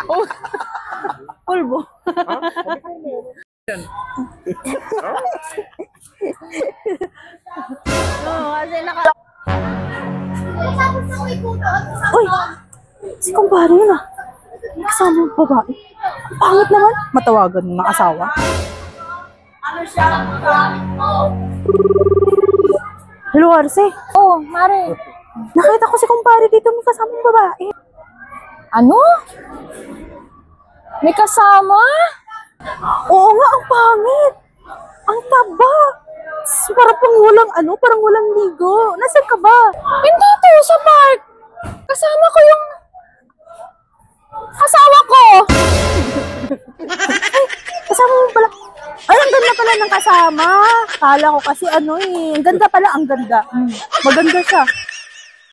Oh, pulbo. Oo, kasi Uy! Si kumpare yun ah. Kasama yung babae. Ang pangit naman. Matawagan ng asawa. Hello, Arce. Oh, Mare. Nakita ko si kumpare dito. May kasama yung babae. Ano? May kasama? Oo nga, ang pangit. Ang taba. Parang walang ligo. Nasaan ka ba? Hindi to, sa park. Kasama ko yung asawa ko. Kasama mo pala. Ay, ang ganda pala ng kasama. Kala ko kasi ang ganda pala, ang ganda. Maganda siya.